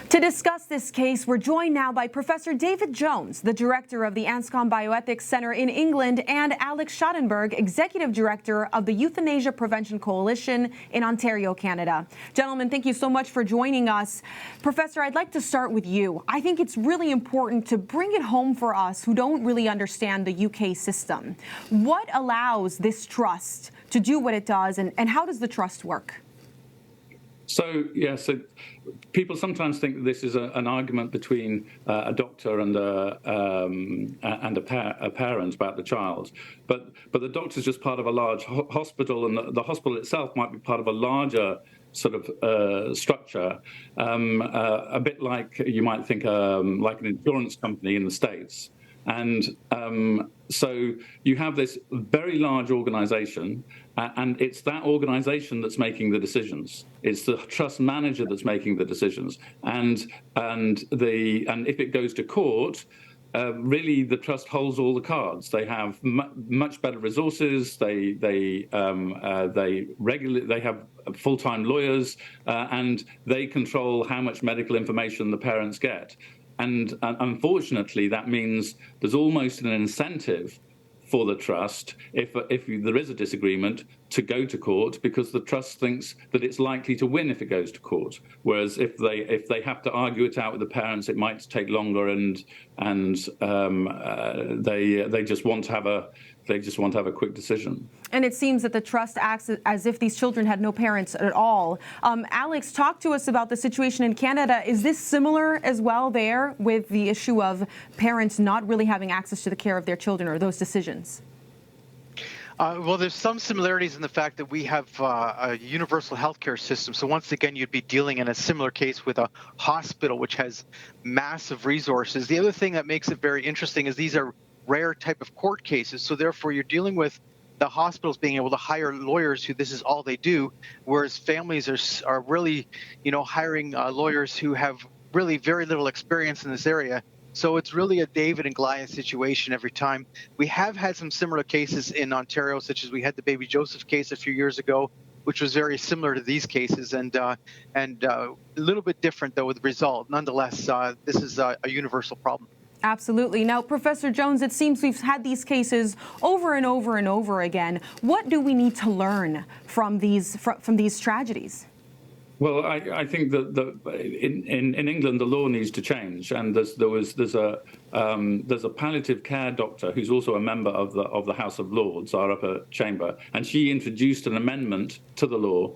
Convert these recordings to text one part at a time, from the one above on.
To discuss this case, we're joined now by Professor David Jones, the director of the Anscombe Bioethics Center in England, and Alex Schadenberg, executive director of the Euthanasia Prevention Coalition in Ontario, Canada. Gentlemen, thank you so much for joining us. Professor, I'd like to start with you. I think it's really important to bring it home for us who don't really understand the UK system. What allows this trust to do what it does, and how does the trust work? So people sometimes think that this is an argument between a doctor and a parent about the child, but the doctor's just part of a large hospital, and the hospital itself might be part of a larger sort of structure, a bit like you might think like an insurance company in the States. And so you have this very large organization, and it's that organization that's making the decisions. It's the trust manager that's making the decisions. And if it goes to court, really the trust holds all the cards. They have much better resources. They have full-time lawyers, and they control how much medical information the parents get. And unfortunately, that means there's almost an incentive for the trust, if there is a disagreement, to go to court, because the trust thinks that it's likely to win if it goes to court. Whereas if they have to argue it out with the parents, it might take longer, and they just want to have a quick decision. And it seems that the trust acts as if these children had no parents at all. Alex, talk to us about the situation in Canada. Is this similar as well there, with the issue of parents not really having access to the care of their children or those decisions? Well, there's some similarities in the fact that we have a universal healthcare system. So once again, you'd be dealing in a similar case with a hospital, which has massive resources. The other thing that makes it very interesting is these are rare type of court cases. So therefore, you're dealing with the hospitals being able to hire lawyers who this is all they do, whereas families are really, hiring lawyers who have really very little experience in this area. So it's really a David and Goliath situation every time. We have had some similar cases in Ontario, such as we had the Baby Joseph case a few years ago, which was very similar to these cases, and a little bit different, though, with the result. Nonetheless, this is a universal problem. Absolutely. Now, Professor Jones, it seems we've had these cases over and over and over again. What do we need to learn from these tragedies? Well, I think that in England the law needs to change, and there's a palliative care doctor who's also a member of the House of Lords, our upper chamber, and she introduced an amendment to the law,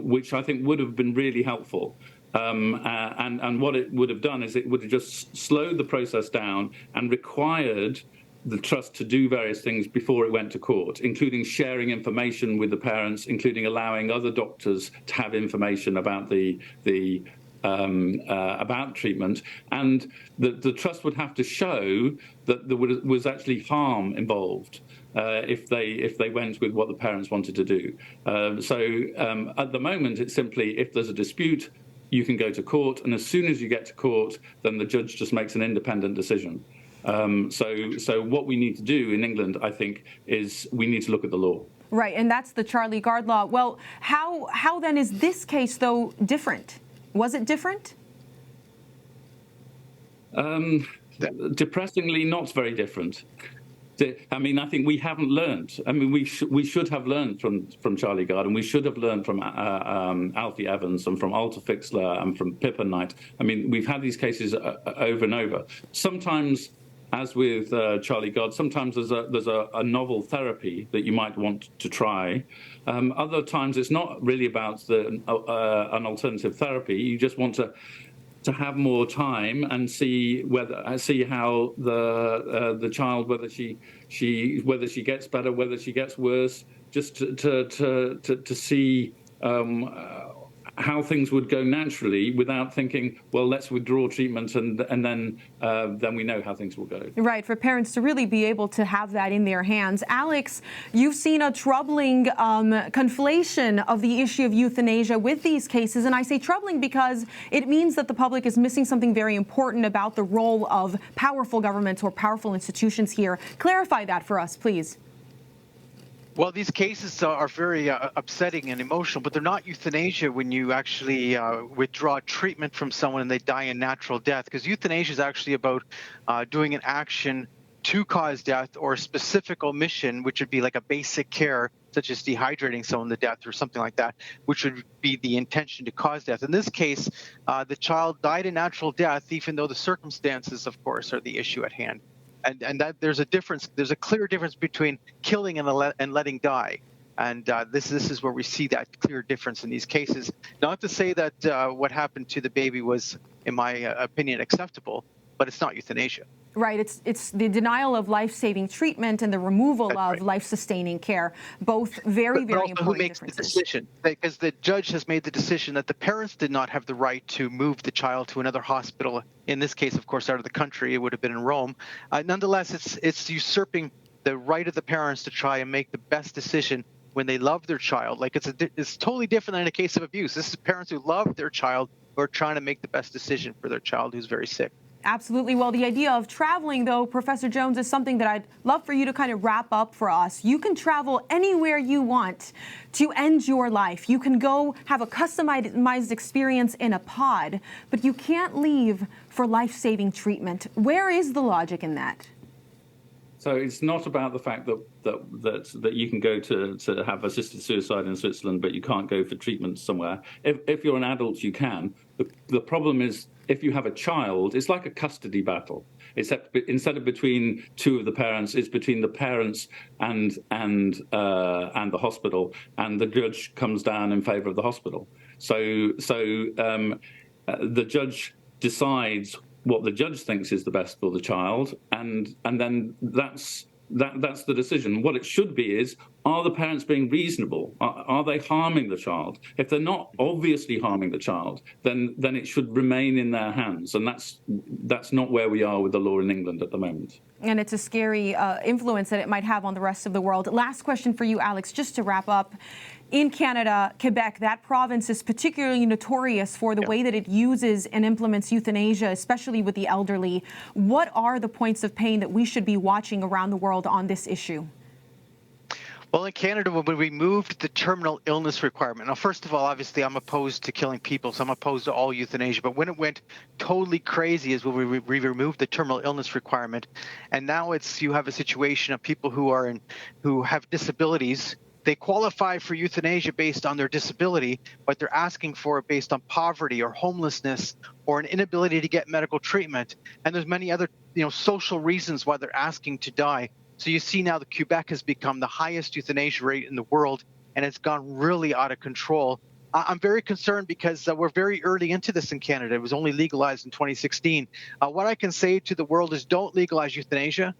which I think would have been really helpful. And what it would have done is it would have just slowed the process down and required the trust to do various things before it went to court, including sharing information with the parents, including allowing other doctors to have information about about treatment, and the trust would have to show that there was actually harm involved if they went with what the parents wanted to do. At the moment, it's simply, if there's a dispute, you can go to court, and as soon as you get to court, then the judge just makes an independent decision. So what we need to do in England, I think, is we need to look at the law. Right, and that's the Charlie Gard Law. Well, how then is this case, though, different? Was it different? Depressingly, not very different. I mean, I think we haven't learned. I mean, we should have learned from Charlie Gard, and we should have learned from Alfie Evans and from Alta Fixler and from Pippa Knight. I mean, we've had these cases over and over. Sometimes, as with Charlie Gard, sometimes there's a novel therapy that you might want to try. Other times, it's not really about an alternative therapy. You just want to have more time and see how the child, whether she gets better, whether she gets worse, just to see how things would go naturally without thinking, well, let's withdraw treatment and then we know how things will go. Right, for parents to really be able to have that in their hands. Alex, you've seen a troubling conflation of the issue of euthanasia with these cases, and I say troubling because it means that the public is missing something very important about the role of powerful governments or powerful institutions here. Clarify that for us, please. Well, these cases are very upsetting and emotional, but they're not euthanasia when you actually withdraw treatment from someone and they die a natural death. Because euthanasia is actually about doing an action to cause death or a specific omission, which would be like a basic care, such as dehydrating someone to death or something like that, which would be the intention to cause death. In this case, the child died a natural death, even though the circumstances, of course, are the issue at hand. And that there's a difference. There's a clear difference between killing and letting die. And this is where we see that clear difference in these cases. Not to say that what happened to the baby was, in my opinion, acceptable, but it's not euthanasia. Right. It's the denial of life-saving treatment and the removal of life-sustaining care. Both very, very important who makes differences. The decision? Because the judge has made the decision that the parents did not have the right to move the child to another hospital. In this case, of course, out of the country, it would have been in Rome. Nonetheless, it's usurping the right of the parents to try and make the best decision when they love their child. Like it's totally different than in a case of abuse. This is parents who love their child who are trying to make the best decision for their child who's very sick. Absolutely. Well, the idea of traveling, though, Professor Jones, is something that I'd love for you to kind of wrap up for us. You can travel anywhere you want to end your life. You can go have a customized experience in a pod, but you can't leave for life-saving treatment. Where is the logic in that? So it's not about the fact that you can go to have assisted suicide in Switzerland, but you can't go for treatment somewhere. If you're an adult, you can. The problem is if you have a child, it's like a custody battle. Except instead of between two of the parents, it's between the parents and the hospital, and the judge comes down in favour of the hospital. So the judge decides what the judge thinks is the best for the child, and then that's the decision. What it should be is, are the parents being reasonable? Are they harming the child? If they're not obviously harming the child, then it should remain in their hands, and that's not where we are with the law in England at the moment. And it's a scary influence that it might have on the rest of the world. Last question for you, Alex, just to wrap up. In Canada, Quebec, that province is particularly notorious for the way that it uses and implements euthanasia, especially with the elderly. What are the points of pain that we should be watching around the world on this issue? Well, in Canada, when we removed the terminal illness requirement, now, first of all, obviously, I'm opposed to killing people, so I'm opposed to all euthanasia. But when it went totally crazy is when we removed the terminal illness requirement. And now you have a situation of people who have disabilities. They qualify for euthanasia based on their disability, but they're asking for it based on poverty or homelessness or an inability to get medical treatment. And there's many other, social reasons why they're asking to die. So you see now that Quebec has become the highest euthanasia rate in the world, and it's gone really out of control. I'm very concerned because we're very early into this in Canada. It was only legalized in 2016. What I can say to the world is don't legalize euthanasia.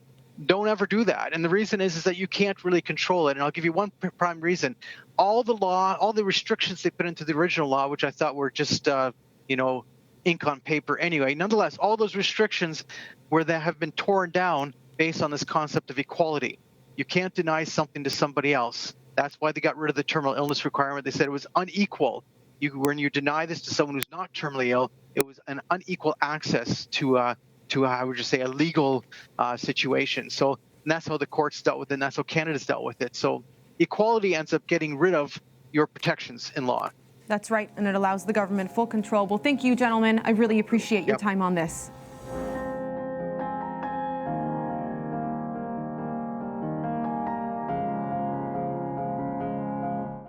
Don't ever do that. And the reason is that you can't really control it. And I'll give you one prime reason. All the restrictions they put into the original law, which I thought were just, ink on paper anyway. Nonetheless, all those restrictions that have been torn down based on this concept of equality. You can't deny something to somebody else. That's why they got rid of the terminal illness requirement. They said it was unequal. When you deny this to someone who's not terminally ill, it was an unequal access to I would just say a legal situation. So that's how the courts dealt with it, and that's how Canada's dealt with it. So equality ends up getting rid of your protections in law. That's right, and it allows the government full control. Well, thank you, gentlemen. I really appreciate your time on this.